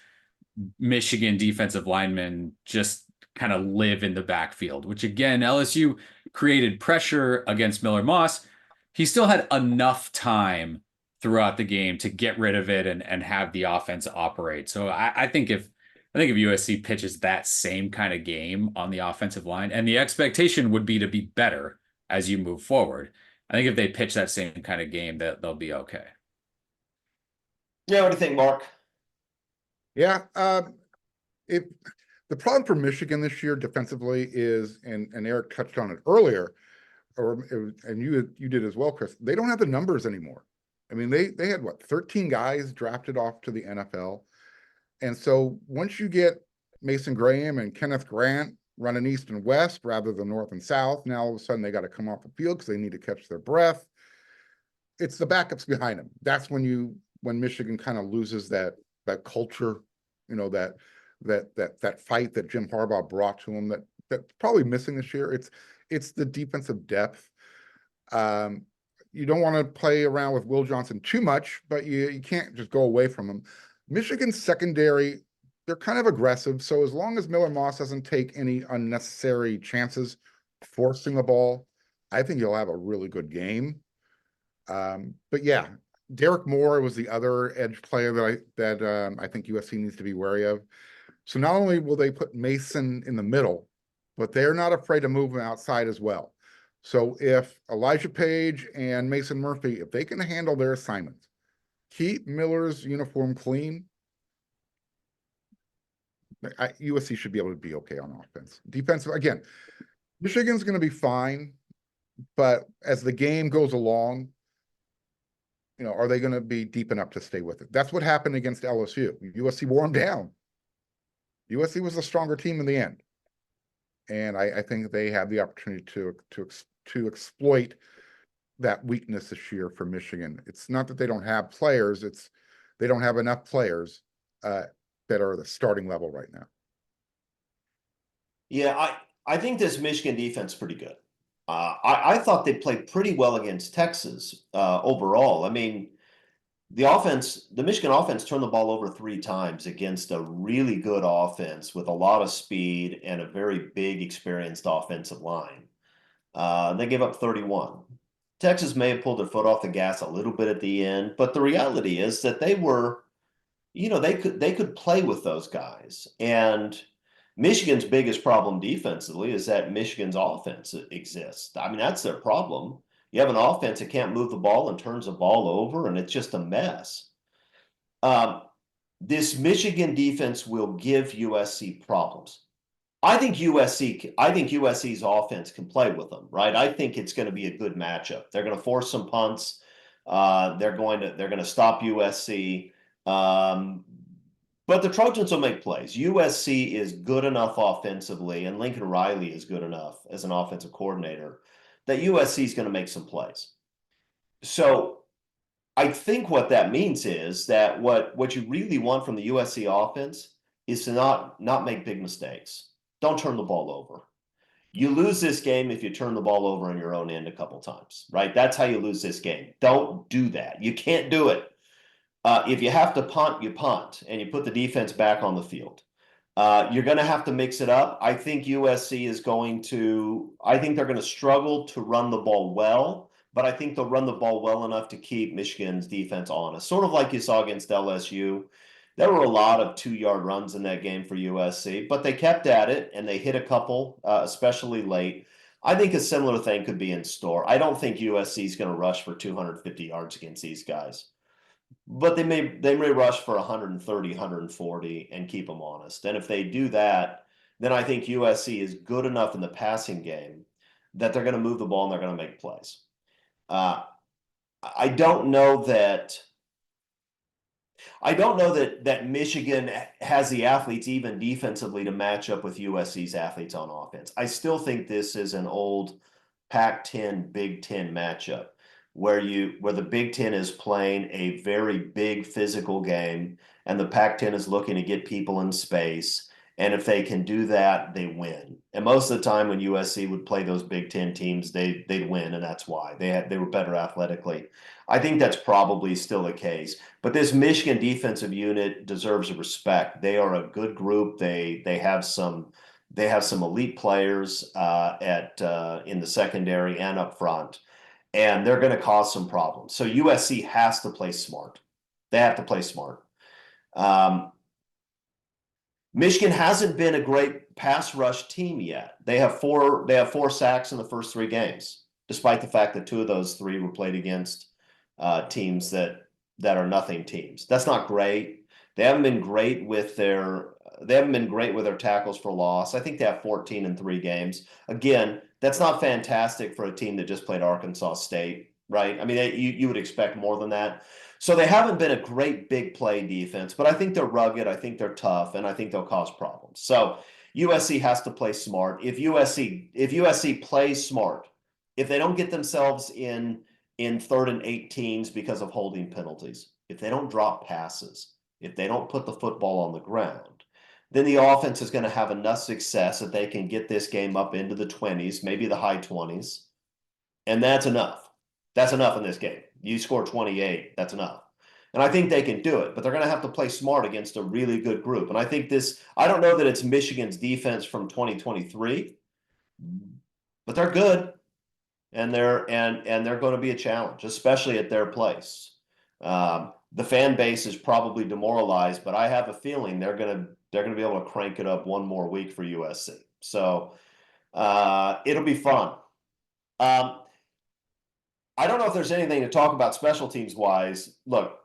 S3: Michigan defensive linemen just kind of live in the backfield, which again, LSU created pressure against Miller Moss. He still had enough time throughout the game to get rid of it and have the offense operate. So I think if USC pitches that same kind of game on the offensive line, and the expectation would be to be better as you move forward, I think if they pitch that same kind of game, that they'll be okay.
S1: Yeah, what do you think, Mark?
S2: Yeah, if the problem for Michigan this year defensively is, and Eric touched on it earlier, and you did as well, Chris, they don't have the numbers anymore. I mean, they had what, 13 guys drafted off to the NFL. And so once you get Mason Graham and Kenneth Grant running east and west rather than north and south, now all of a sudden they got to come off the field because they need to catch their breath. It's the backups behind them. That's when Michigan kind of loses that culture, that fight that Jim Harbaugh brought to them that's probably missing this year. It's the defensive depth. You don't want to play around with Will Johnson too much, but you can't just go away from him. Michigan's secondary, they're kind of aggressive. So as long as Miller Moss doesn't take any unnecessary chances forcing the ball, I think you'll have a really good game. But yeah, Derek Moore was the other edge player that I think USC needs to be wary of. So not only will they put Mason in the middle, but they're not afraid to move him outside as well. So if Elijah Page and Mason Murphy, if they can handle their assignments, keep Miller's uniform clean, USC should be able to be okay on offense. Defensive, again, Michigan's going to be fine, but as the game goes along, are they going to be deep enough to stay with it? That's what happened against LSU. USC wore them down. USC was the stronger team in the end. And I think they have the opportunity to exploit that weakness this year for Michigan. It's not that they don't have players, it's they don't have enough players that are the starting level right now.
S1: Yeah, I think this Michigan defense is pretty good. I thought they played pretty well against Texas overall. I mean, the Michigan offense turned the ball over 3 times against a really good offense with a lot of speed and a very big, experienced offensive line. They gave up 31. Texas may have pulled their foot off the gas a little bit at the end, but the reality is that they were, they could play with those guys. And Michigan's biggest problem defensively is that Michigan's offense exists. I mean, that's their problem. You have an offense that can't move the ball and turns the ball over, and it's just a mess. This Michigan defense will give USC problems. I think USC's offense can play with them, right? I think it's going to be a good matchup. They're going to force some punts. They're going to stop USC. But the Trojans will make plays. USC is good enough offensively, and Lincoln Riley is good enough as an offensive coordinator that USC is going to make some plays. So I think what that means is that what you really want from the USC offense is to not make big mistakes. Don't turn the ball over. You lose this game if you turn the ball over on your own end a couple times, right? That's how you lose this game. Don't do that. You can't do it. If you have to punt, you punt, and you put the defense back on the field. You're going to have to mix it up. I think USC is I think they're going to struggle to run the ball well, but I think they'll run the ball well enough to keep Michigan's defense honest. Sort of like you saw against LSU. There were a lot of 2-yard runs in that game for USC, but they kept at it, and they hit a couple, especially late. I think a similar thing could be in store. I don't think USC is going to rush for 250 yards against these guys. But they may rush for 130, 140 and keep them honest. And if they do that, then I think USC is good enough in the passing game that they're going to move the ball and they're going to make plays. I don't know that Michigan has the athletes even defensively to match up with USC's athletes on offense. I still think this is an old Pac-10, Big Ten matchup, where the Big Ten is playing a very big physical game, and the Pac-10 is looking to get people in space. And if they can do that, they win. And most of the time when USC would play those Big Ten teams, they'd win, and that's why they were better athletically. I think that's probably still the case. But this Michigan defensive unit deserves respect. They are a good group. They have some elite players in the secondary and up front. And they're going to cause some problems. So USC has to play smart. They have to play smart. Michigan hasn't been a great pass rush team yet. They have 4 sacks in the first 3 games, despite the fact that 2 of those 3 were played against teams that are nothing teams. That's not great. They haven't been great with their They haven't been great with their tackles for loss. I think they have 14 in 3 games. Again, that's not fantastic for a team that just played Arkansas State, right? I mean, you would expect more than that. So they haven't been a great big play defense, but I think they're rugged. I think they're tough, and I think they'll cause problems. So USC has to play smart. If USC plays smart, if they don't get themselves in 3rd and 18s because of holding penalties, if they don't drop passes, if they don't put the football on the ground, then the offense is going to have enough success that they can get this game up into the 20s, maybe the high 20s. And that's enough. That's enough in this game. You score 28, that's enough. And I think they can do it, but they're going to have to play smart against a really good group. And I think I don't know that it's Michigan's defense from 2023, but they're good. And they're going to be a challenge, especially at their place. The fan base is probably demoralized, but I have a feeling they're going to be able to crank it up one more week for USC. So it'll be fun. I don't know if there's anything to talk about special teams wise. Look,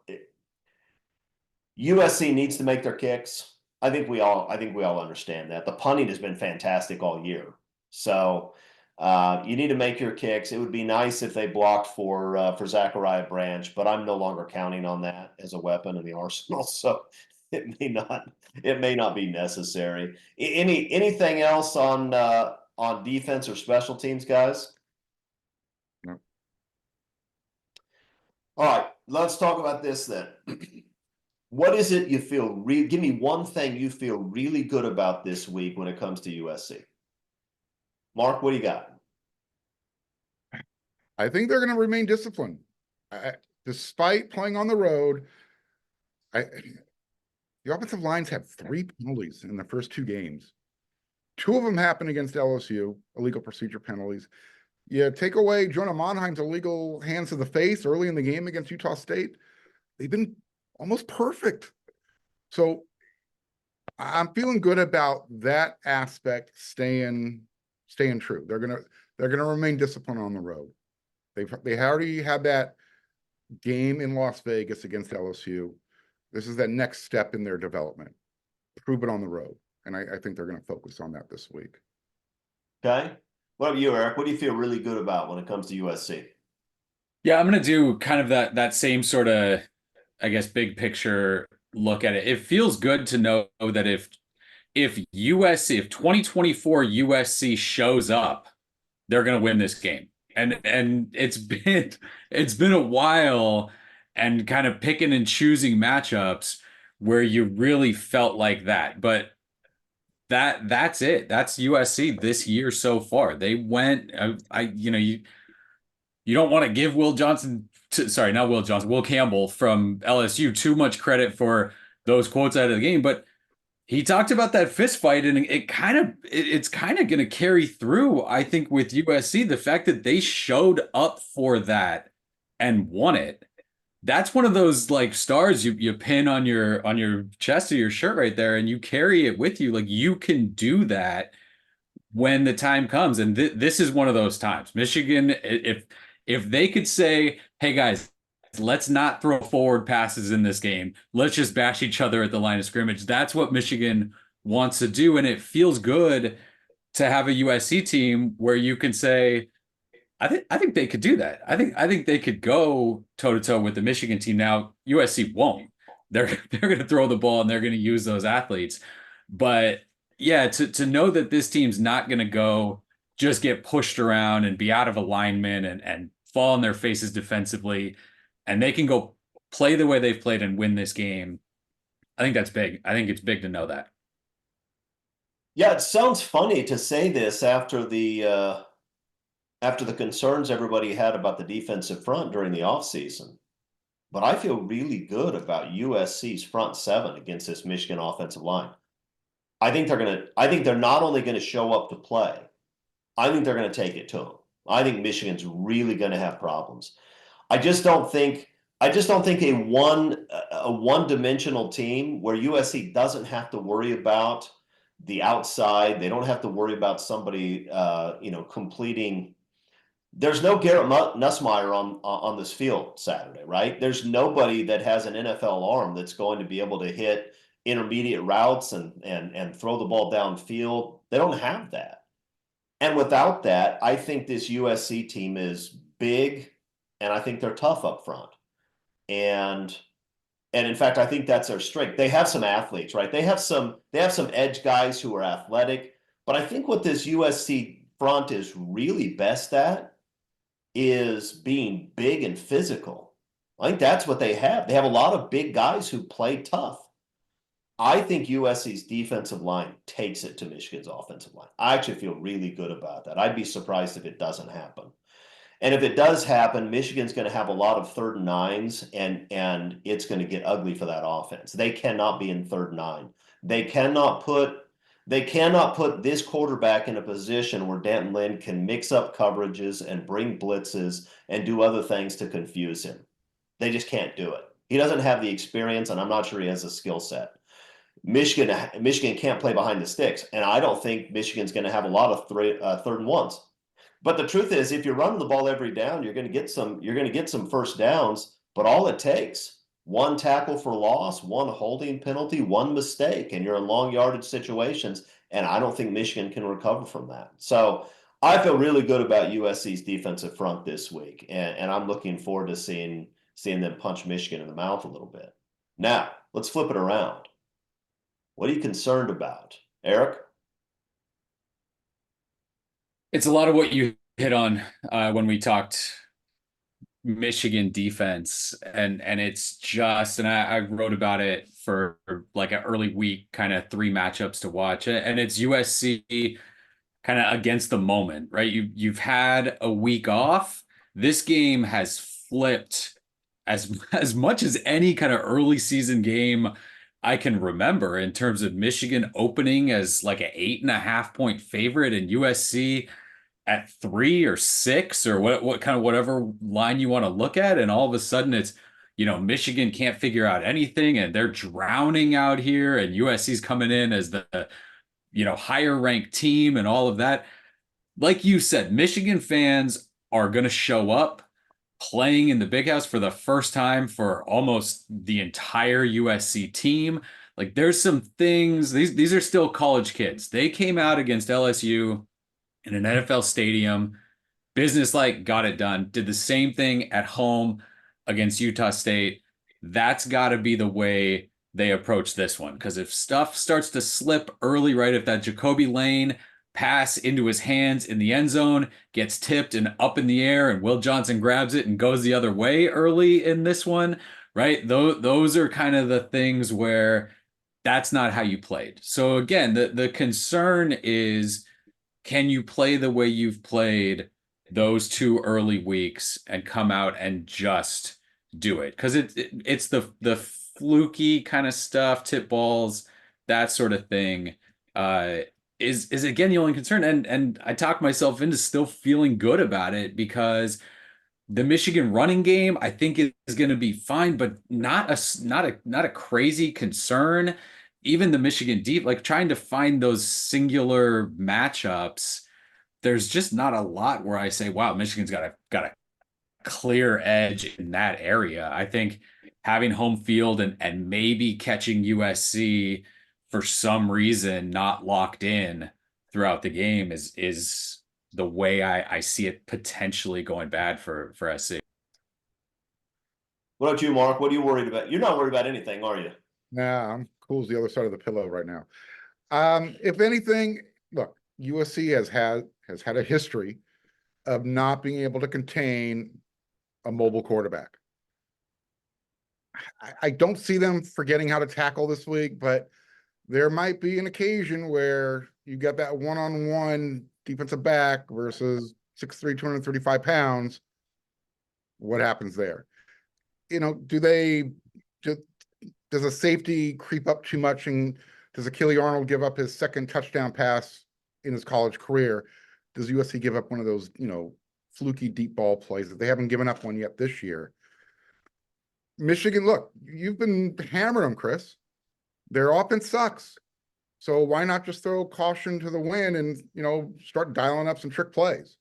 S1: USC needs to make their kicks. I think we all understand that. The punting has been fantastic all year. So you need to make your kicks. It would be nice if they blocked for Zachariah Branch, but I'm no longer counting on that as a weapon in the arsenal. So it may not be necessary. Anything else on defense or special teams, guys?
S2: No.
S1: All right, let's talk about this then. What is it you feel give me one thing you feel really good about this week when it comes to USC? Mark, what do you got?
S2: I think they're going to remain disciplined. Despite playing on the road, the offensive lines have 3 penalties in the first 2 games. 2 of them happened against LSU, illegal procedure penalties. You take away Jonah Monheim's illegal hands to the face early in the game against Utah State. They've been almost perfect. So I'm feeling good about that aspect staying true. They're gonna remain disciplined on the road. They already had that game in Las Vegas against LSU. This is that next step in their development. Prove it on the road. And I think they're going to focus on that this week.
S1: Okay. What about you, Eric? What do you feel really good about when it comes to USC?
S3: Yeah, I'm going to do kind of that same sort of, I guess, big picture look at it. It feels good to know that if 2024 USC shows up, they're going to win this game. And it's been a while, and kind of picking and choosing matchups where you really felt like that. But that's it. That's USC this year so far. They went, you don't want to give Will Campbell from LSU too much credit for those quotes out of the game, but he talked about that fist fight, and it's kind of going to carry through, I think, with USC. The fact that they showed up for that and won it. That's one of those like stars you pin on your chest of your shirt right there, and you carry it with you. Like, you can do that when the time comes, and this is one of those times. Michigan, if they could say, "Hey guys, let's not throw forward passes in this game. Let's just bash each other at the line of scrimmage." That's what Michigan wants to do, and it feels good to have a USC team where you can say, I think they could do that. I think they could go toe to toe with the Michigan team. Now USC won't. They're going to throw the ball and they're going to use those athletes. But yeah, to know that this team's not going to go just get pushed around and be out of alignment and fall on their faces defensively, and they can go play the way they've played and win this game. I think that's big. I think it's big to know that.
S1: Yeah, it sounds funny to say this after the concerns everybody had about the defensive front during the offseason. But I feel really good about USC's front 7 against this Michigan offensive line. I think they're not only going to show up to play, I think they're going to take it to them. I think Michigan's really going to have problems. I just don't think a one-dimensional team where USC doesn't have to worry about the outside. They don't have to worry about somebody completing. There's no Garrett Nussmeier on this field Saturday, right? There's nobody that has an NFL arm that's going to be able to hit intermediate routes and throw the ball downfield. They don't have that. And without that, I think this USC team is big, and I think they're tough up front. And in fact, I think that's their strength. They have some athletes, right? They have some edge guys who are athletic, but I think what this USC front is really best at is being big and physical. I think that's what they have. They have a lot of big guys who play tough. I think USC's defensive line takes it to Michigan's offensive line. I actually feel really good about that. I'd be surprised if it doesn't happen. And if it does happen, Michigan's going to have a lot of 3rd and 9s, and it's going to get ugly for that offense. They cannot be in 3rd and 9. They cannot put this quarterback in a position where Danton Lynn can mix up coverages and bring blitzes and do other things to confuse him. They just can't do it. He doesn't have the experience, and I'm not sure he has the skill set. Michigan can't play behind the sticks, and I don't think Michigan's going to have a lot of 3rd and 1s. But the truth is, if you're running the ball every down, you're going to get some first downs. But all it takes, 1 tackle for loss, 1 holding penalty, 1 mistake, and you're in long yardage situations. And I don't think Michigan can recover from that. So I feel really good about USC's defensive front this week, and I'm looking forward to seeing them punch Michigan in the mouth a little bit. Now let's flip it around. What are you concerned about, Eric?
S3: It's a lot of what you hit on when we talked Michigan defense, and it's just, and I wrote about it for like an early week, kind of 3 matchups to watch, and it's USC kind of against the moment, right? You've had a week off. This game has flipped as much as any kind of early season game I can remember, in terms of Michigan opening as like an 8.5-point favorite and USC at 3 or 6 or what kind of whatever line you want to look at. And all of a sudden it's, Michigan can't figure out anything and they're drowning out here, and USC's coming in as the, higher ranked team and all of that. Like you said, Michigan fans are going to show up playing in the Big House for the first time for almost the entire USC team. Like, there's some things, these are still college kids. They came out against LSU in an NFL stadium, business-like, got it done, did the same thing at home against Utah State. That's got to be the way they approach this one, because if stuff starts to slip early, right, if that Jacoby Lane pass into his hands in the end zone gets tipped and up in the air and Will Johnson grabs it and goes the other way early in this one, right? Those are kind of the things where that's not how you played. So again, the concern is, can you play the way you've played those 2 early weeks and come out and just do it? Because it's the fluky kind of stuff, tip balls, that sort of thing, is again the only concern. And I talked myself into still feeling good about it, because the Michigan running game, I think, is going to be fine, but not a crazy concern. Even the Michigan deep, like trying to find those singular matchups, there's just not a lot where I say, wow, Michigan's got a clear edge in that area. I think having home field and maybe catching USC for some reason not locked in throughout the game is the way I see it potentially going bad for SC.
S1: What about you, Mark? What are you worried about? You're not worried about anything, are you?
S2: Nah, I'm cool as the other side of the pillow right now. If anything, look, USC has had a history of not being able to contain a mobile quarterback. I don't see them forgetting how to tackle this week, but there might be an occasion where you get that one-on-one defensive back versus 6'3", 235 pounds. What happens there? Does a safety creep up too much, and does Achille Arnold give up his 2nd touchdown pass in his college career? Does USC give up one of those, fluky deep ball plays that they haven't given up one yet this year? Michigan, look, you've been hammering them, Chris. Their offense sucks. So why not just throw caution to the wind and, start dialing up some trick plays?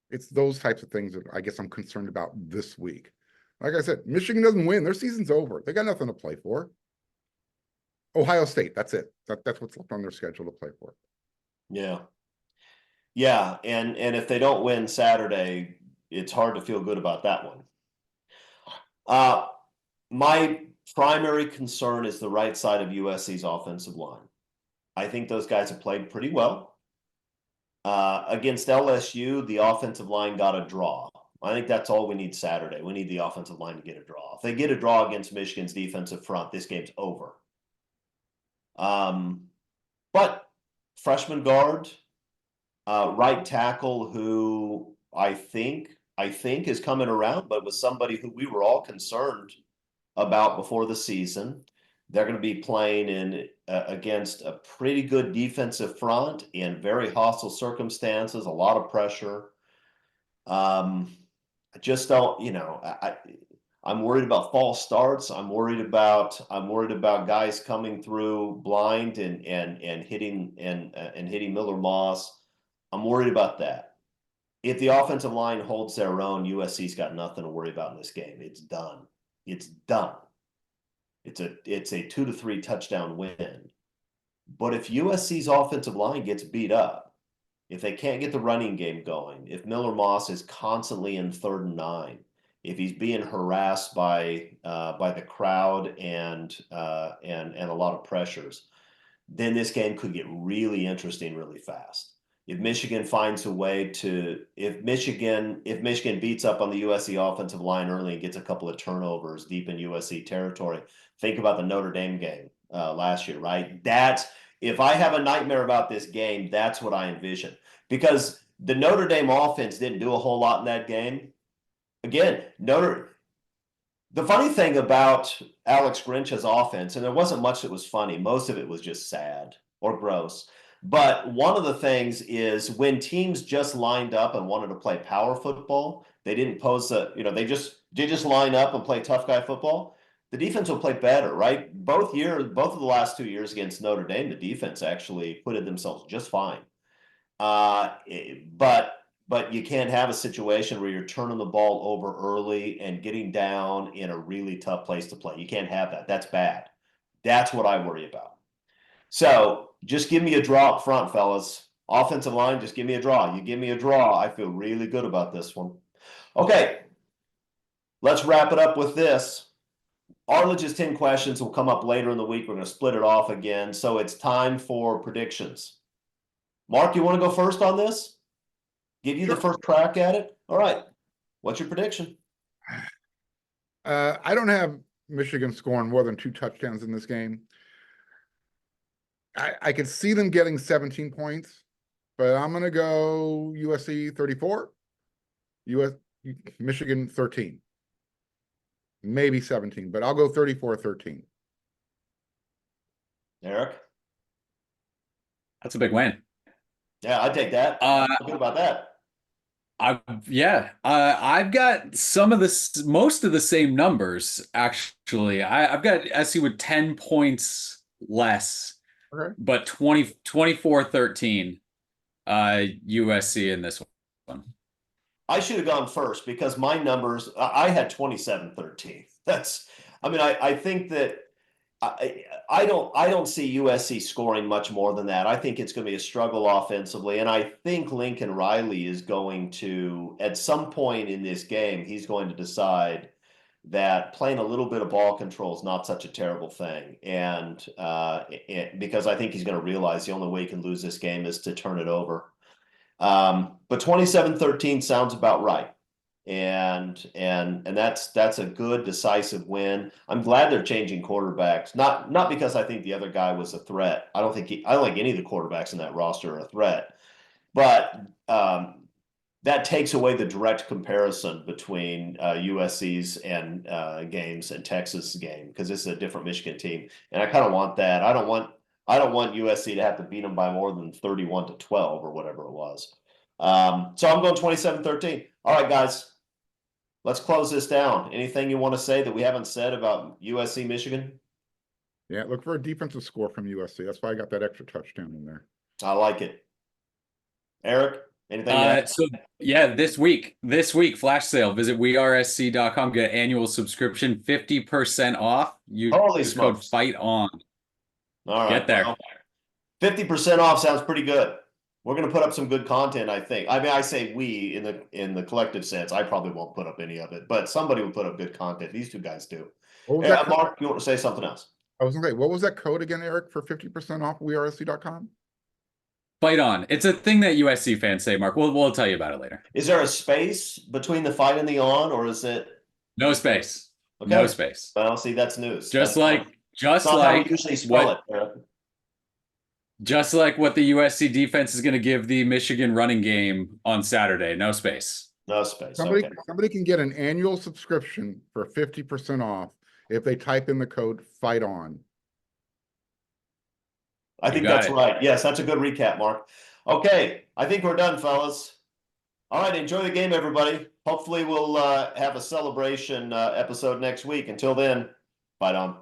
S2: It's those types of things that I guess I'm concerned about this week. Like I said, Michigan doesn't win. Their season's over. They got nothing to play for. Ohio State. That's it. That's what's left on their schedule to play for.
S1: Yeah. Yeah, and if they don't win Saturday, it's hard to feel good about that one. My primary concern is the right side of USC's offensive line. I think those guys have played pretty well. Against LSU, the offensive line got a draw. I think that's all we need Saturday. We need the offensive line to get a draw. If they get a draw against Michigan's defensive front, this game's over. But freshman guard, right tackle, who I think is coming around, but was somebody who we were all concerned about before the season. They're going to be playing in against a pretty good defensive front in very hostile circumstances, a lot of pressure. I just don't, I'm worried about false starts. I'm worried about guys coming through blind and hitting Miller Moss. I'm worried about that. If the offensive line holds their own, USC's got nothing to worry about in this game. It's done. It's done. It's a 2 to 3 touchdown win. But if USC's offensive line gets beat up, if they can't get the running game going, if Miller Moss is constantly in 3rd and 9, if he's being harassed by the crowd and a lot of pressures, then this game could get really interesting really fast. If Michigan finds a way to, if Michigan beats up on the USC offensive line early and gets a couple of turnovers deep in USC territory, think about the Notre Dame game last year, right? If I have a nightmare about this game, that's what I envision. Because the Notre Dame offense didn't do a whole lot in that game. Again, the funny thing about Alex Grinch's offense, and there wasn't much that was funny, most of it was just sad or gross. But one of the things is when teams just lined up and wanted to play power football, they didn't pose they just line up and play tough guy football. The defense will play better, right? Both of the last 2 years against Notre Dame, the defense actually put themselves just fine. But you can't have a situation where you're turning the ball over early and getting down in a really tough place to play. You can't have that. That's bad. That's what I worry about. So just give me a draw up front, fellas. Offensive line, just give me a draw. You give me a draw, I feel really good about this one. Okay, let's wrap it up with this. Arledge's 10 questions will come up later in the week. We're going to split it off again. So it's time for predictions. Mark, you want to go first on this? Give you the first crack at it? All right. What's your prediction?
S2: I don't have Michigan scoring more than 2 touchdowns in this game. I could see them getting 17 points, but I'm going to go USC 34, Michigan 13. Maybe 17, but I'll go 34-13.
S1: Eric?
S3: That's a big win.
S1: Yeah, I'd take that. Feel good about that.
S3: I've got most of the same numbers, actually. I've got SC with 10 points less,
S2: Okay.
S3: but 24-13 USC in this one.
S1: I should have gone first because my numbers, I had 27-13. I think that I don't see USC scoring much more than that. I think it's going to be a struggle offensively. And I think Lincoln Riley is going to, at some point in this game, he's going to decide that playing a little bit of ball control is not such a terrible thing. And because I think he's going to realize the only way he can lose this game is to turn it over. But 27-13 sounds about right. And that's a good decisive win. I'm glad they're changing quarterbacks. Not because I think the other guy was a threat. I don't think any of the quarterbacks in that roster are a threat. But that takes away the direct comparison between USC's and games and Texas game, because this is a different Michigan team, and I kind of want that. I don't want USC to have to beat them by more than 31-12 or whatever it was. So I'm going 27-13. All right, guys, let's close this down. Anything you want to say that we haven't said about USC Michigan?
S2: Yeah, look for a defensive score from USC. That's why I got that extra touchdown in there.
S1: I like it. Eric, anything?
S3: This week, flash sale. Visit WeAreSC.com. Get an annual subscription, 50% off. Use
S1: Holy
S3: code
S1: smokes.
S3: FIGHT ON.
S1: All right.
S3: Get there.
S1: Well, 50% off sounds pretty good. We're going to put up some good content, I think. I mean, I say we in the collective sense. I probably won't put up any of it, but somebody will put up good content. These two guys do.
S2: What was
S1: Yeah,
S2: that code?
S1: Mark, you want to say something else?
S2: I was gonna say, what was that code again, Eric, for 50% off WeAreSC.com?
S3: Fight on. It's a thing that USC fans say, Mark. We'll tell you about it later.
S1: Is there a space between the fight and the on, or is it
S3: No space.
S1: okay?
S3: No space.
S1: Well, see, that's news.
S3: Just
S1: That's
S3: like
S1: not,
S3: just
S1: not how we
S3: like
S1: usually spell it.
S3: just like what the USC defense is going to give the Michigan running game on Saturday. No space.
S1: No space.
S2: Somebody,
S1: Okay.
S2: somebody can get an annual subscription for 50% off if they type in the code Fight On.
S1: I think
S3: got
S1: that's
S3: it.
S1: right. Yes, that's a good recap, Mark. Okay, I think we're done, fellas. All right, enjoy the game, everybody. Hopefully we'll have a celebration episode next week. Until then, fight on.